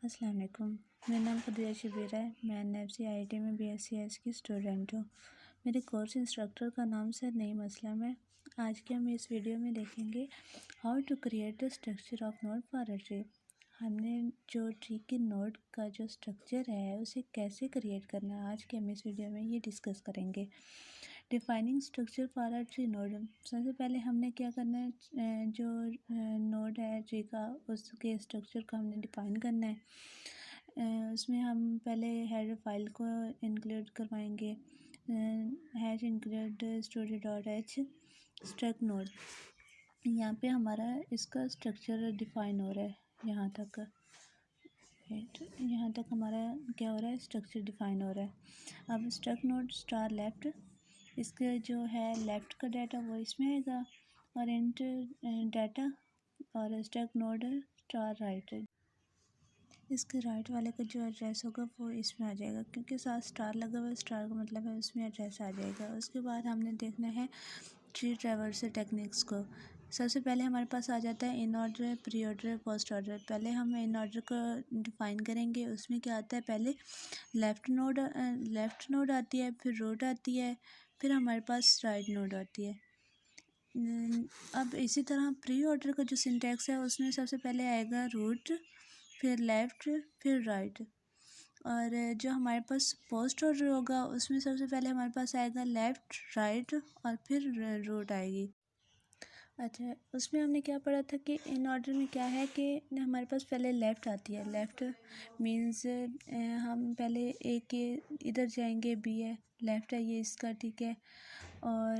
अस्सलाम वालेकुम। मेरा नाम फदीला शबीर है। मैं एनएफसी आईआईटी में BSc की स्टूडेंट हूँ। मेरे कोर्स इंस्ट्रक्टर का नाम सर नईम असलम है। आज के हम इस वीडियो में देखेंगे how to create the structure of node for a tree. हमने जो ट्री के नोड का जो स्ट्रक्चर है उसे कैसे क्रिएट करना है, आज के हम इस वीडियो में ये डिस्कस करेंगे। Defining structure for a tree node. सबसे पहले हमने क्या करना है, जो नोड है ट्री का उसके स्ट्रक्चर को हमने डिफाइन करना है। उसमें हम पहले हेडर फाइल को इंक्लूड करवाएंगे, hash include story.h struct node. यहाँ पे हमारा इसका स्ट्रक्चर डिफाइन हो रहा है। यहाँ तक हमारा क्या हो रहा है, स्ट्रक्चर डिफाइन हो रहा है। अब स्ट्रक्ट नोड स्टार लेफ्ट, इसका जो है लेफ़्ट का डाटा वो इसमें आएगा और इंट डाटा, और स्ट्रक्ट नोड स्टार राइट, इसके राइट वाले का जो एड्रेस होगा वो इसमें आ जाएगा, क्योंकि साथ स्टार लगा हुआ है, स्टार का मतलब है उसमें एड्रेस आ जाएगा। उसके बाद हमने देखना है ट्री ट्रैवर्सल टेक्निक्स को। सबसे पहले हमारे पास आ जाता है in order, pre order, post order. पहले हम इन ऑर्डर को डिफाइन करेंगे। उसमें क्या आता है, पहले लेफ़्ट नोड आती है, फिर रूट आती है, फिर हमारे पास राइट नोड आती है। अब इसी तरह प्री ऑर्डर का जो सिंटैक्स है उसमें सबसे पहले आएगा रूट, फिर लेफ़्ट, फिर राइट। और जो हमारे पास पोस्ट ऑर्डर होगा उसमें सबसे पहले हमारे पास आएगा लेफ़्ट, राइट और फिर रूट आएगी। अच्छा, उसमें हमने क्या पढ़ा था कि इन ऑर्डर में क्या है कि हमारे पास पहले लेफ़्ट आती है। लेफ़्ट मीन्स हम पहले ए के इधर जाएंगे, बी है, लेफ़्ट है ये इसका, ठीक है, और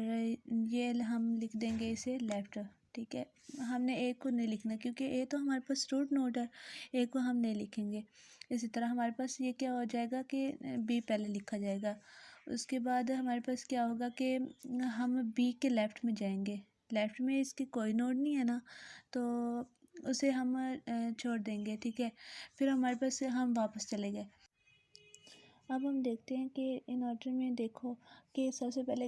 ये हम लिख देंगे इसे लेफ़्ट, ठीक है। हमने ए को नहीं लिखना क्योंकि ए तो हमारे पास रूट नोड है, ए को हम नहीं लिखेंगे। इसी तरह हमारे पास ये क्या हो जाएगा कि बी पहले लिखा जाएगा। उसके बाद हमारे पास क्या होगा कि हम बी के लेफ़्ट में जाएंगे। लेफ़्ट में इसकी कोई नोड नहीं है ना, तो उसे हम छोड़ देंगे, ठीक है। फिर हमारे पास हम वापस चले गए। अब हम देखते हैं कि इन ऑर्डर में देखो कि सबसे पहले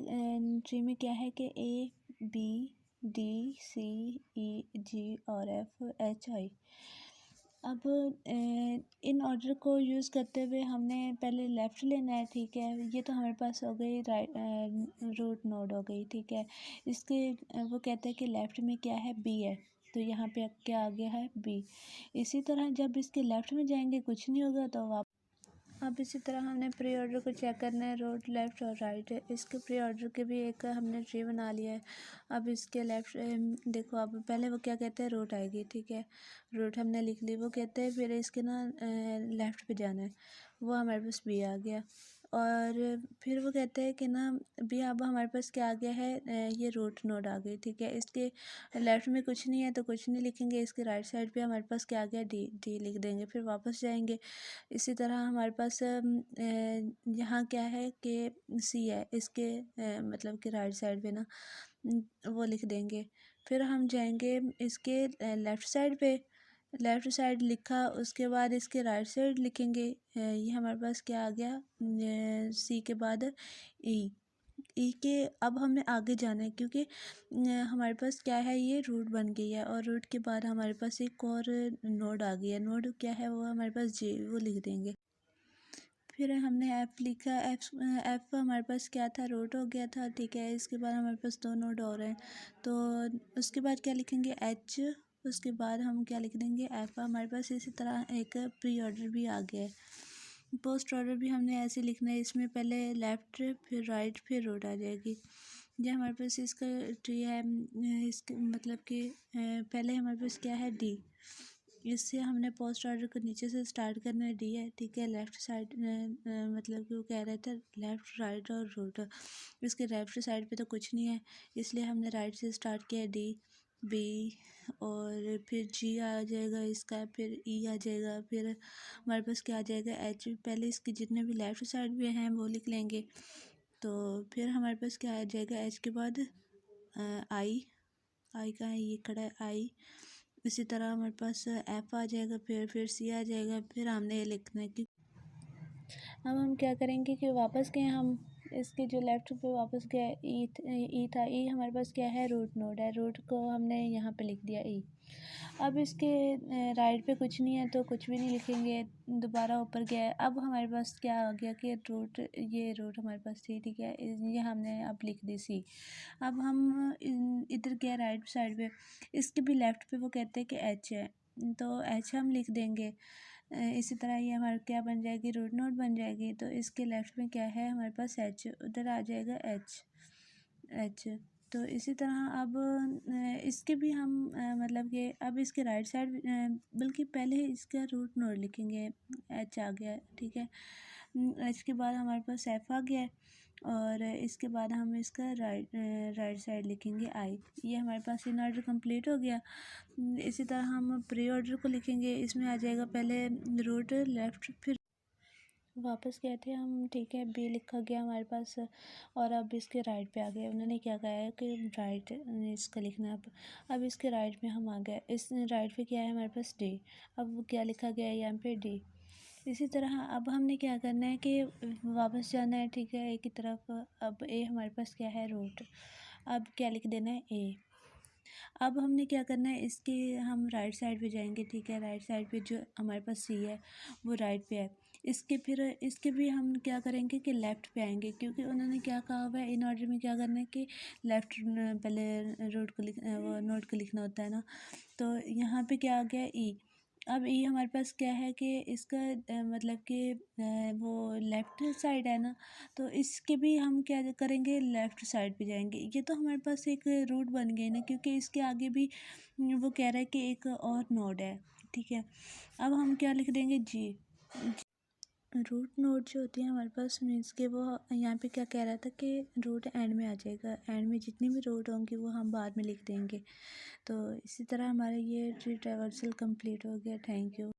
ट्री में क्या है कि ए, बी, डी, सी, ई, जी और एफ, एच, आई। अब इन ऑर्डर को यूज़ करते हुए हमने पहले लेफ़्ट लेना है, ठीक है। ये तो हमारे पास हो गई राइट रूट नोड हो गई, ठीक है। इसके वो कहते हैं कि लेफ़्ट में क्या है, बी है, तो यहाँ पे क्या आ गया है, बी। इसी तरह जब इसके लेफ़्ट में जाएंगे कुछ नहीं होगा तो आप। अब इसी तरह हमने प्री ऑर्डर को चेक करना है, रोड, लेफ़्ट और राइट है। इसके प्री ऑर्डर के भी एक हमने ट्री बना लिया है। अब इसके लेफ़्ट देखो, अब पहले वो क्या कहते हैं, रूट आएगी, ठीक है, रूट हमने लिख ली। वो कहते हैं फिर इसके ना लेफ़्ट पे जाना है, वो हमारे पास बी आ गया। और फिर वो कहते हैं कि ना बी, अब हमारे पास क्या आ गया है, ये रूट नोड आ गई, ठीक है। इसके लेफ़्ट में कुछ नहीं है तो कुछ नहीं लिखेंगे। इसके राइट साइड पे हमारे पास क्या आ गया, डी, डी लिख देंगे, फिर वापस जाएंगे। इसी तरह हमारे पास यहाँ क्या है कि सी है, इसके मतलब कि राइट साइड पे ना वो लिख देंगे। फिर हम जाएंगे इसके लेफ़्ट साइड पे, लेफ़्ट साइड लिखा, उसके बाद इसके राइट साइड लिखेंगे। ये हमारे पास क्या आ गया, सी के बाद ई, ई के अब हमने आगे जाना है क्योंकि हमारे पास क्या है, ये रूट बन गई है और रूट के बाद हमारे पास एक और नोड आ गई है। नोड क्या है, वो हमारे पास जे, वो लिख देंगे। फिर हमने एफ़ लिखा, एफ़ हमारे पास क्या था, रूट हो गया था, ठीक है। इसके बाद हमारे पास दो नोड और हैं, तो उसके बाद क्या लिखेंगे, एच। उसके बाद हम क्या लिख देंगे, एफ़। हमारे पास इसी तरह एक प्री ऑर्डर भी आ गया है। पोस्ट ऑर्डर भी हमने ऐसे लिखना है, इसमें पहले लेफ़्ट, फिर राइट, फिर रूट आ जाएगी। जो हमारे पास इसका ट्री है, इसके मतलब कि पहले हमारे पास क्या है, डी। इससे हमने पोस्ट ऑर्डर को नीचे से स्टार्ट करना है, डी है, ठीक है। लेफ़्ट साइड मतलब कि वो कह रहे थे लेफ़्ट, राइट और रूट। इसके लेफ़्ट साइड पे तो कुछ नहीं है, इसलिए हमने राइट से स्टार्ट किया, डी, बी और फिर जी आ जाएगा इसका, फिर ई आ जाएगा, फिर हमारे पास क्या आ जाएगा, एच। पहले इसके जितने भी लेफ़्ट साइड में हैं वो लिख लेंगे, तो फिर हमारे पास क्या आ जाएगा, एच के बाद आई, आई का है, ये खड़ा है आई। इसी तरह हमारे पास एफ़ आ जाएगा, फिर सी आ जाएगा, फिर हमने ये लिखना है कि अब हम क्या करेंगे कि वापस गए हम इसके जो लेफ़्ट पे वापस गया ई ई था। ई हमारे पास क्या है, रूट नोड है। रूट को हमने यहाँ पे लिख दिया ई। अब इसके राइट पे कुछ नहीं है तो कुछ भी नहीं लिखेंगे। दोबारा ऊपर गया है। अब हमारे पास क्या आ गया कि रूट, ये रूट हमारे पास थी, ठीक है। ये हमने अब लिख दी सी। अब हम इधर गया राइट साइड पे, इसके भी लेफ़्ट पे वो कहते हैं कि एच है, तो एच हम लिख देंगे। इसी तरह ये हमारे क्या बन जाएगी, रूट नोड बन जाएगी। तो इसके लेफ़्ट में क्या है हमारे पास, एच, उधर आ जाएगा एच एच। तो इसी तरह अब इसके भी हम मतलब कि अब इसके राइट साइड बल्कि पहले इसका रूट नोड लिखेंगे। एच आ गया, ठीक है। एच के बाद हमारे पास एफ आ गया है और इसके बाद हम इसका राइट साइड लिखेंगे आई। ये हमारे पास इन ऑर्डर कंप्लीट हो गया। इसी तरह हम प्री ऑर्डर को लिखेंगे। इसमें आ जाएगा पहले रूट, लेफ़्ट, फिर वापस गए थे हम, ठीक है। बी लिखा गया हमारे पास और अब इसके राइट पे आ गए। उन्होंने क्या कहा है कि राइट इसका लिखना है। अब इसके राइट में हम आ गए। इस राइट पे क्या है हमारे पास, डी। अब क्या लिखा गया है यहाँ पे, डी। इसी तरह अब हमने क्या करना है कि वापस जाना है, ठीक है, ए की तरफ। अब ए हमारे पास क्या है, रूट। अब क्या लिख देना है, ए। अब हमने क्या करना है, इसके हम राइट साइड पे जाएंगे, ठीक है। राइट साइड पे जो हमारे पास सी है वो राइट पे है। इसके फिर इसके भी हम क्या करेंगे कि लेफ़्ट पे आएंगे, क्योंकि उन्होंने क्या कहा हुआ है इन ऑर्डर में क्या करना है कि लेफ़्ट पहले रूट को वो नोट को लिखना होता है ना। तो यहाँ पे क्या आ गया, ई। अब ये हमारे पास क्या है कि इसका मतलब कि वो लेफ़्ट साइड है ना, तो इसके भी हम क्या करेंगे, लेफ़्ट साइड पे जाएंगे। ये तो हमारे पास एक रूट बन गई ना, क्योंकि इसके आगे भी वो कह रहा है कि एक और नोड है, ठीक है। अब हम क्या लिख देंगे, जी। रूट नोड जो होती है हमारे पास, मीन्स के वो यहाँ पे क्या कह रहा था कि रूट एंड में आ जाएगा। एंड में जितनी भी रूट होंगी वो हम बाद में लिख देंगे। तो इसी तरह हमारा ये ट्री ट्रैवर्सल कंप्लीट हो गया। Thank you.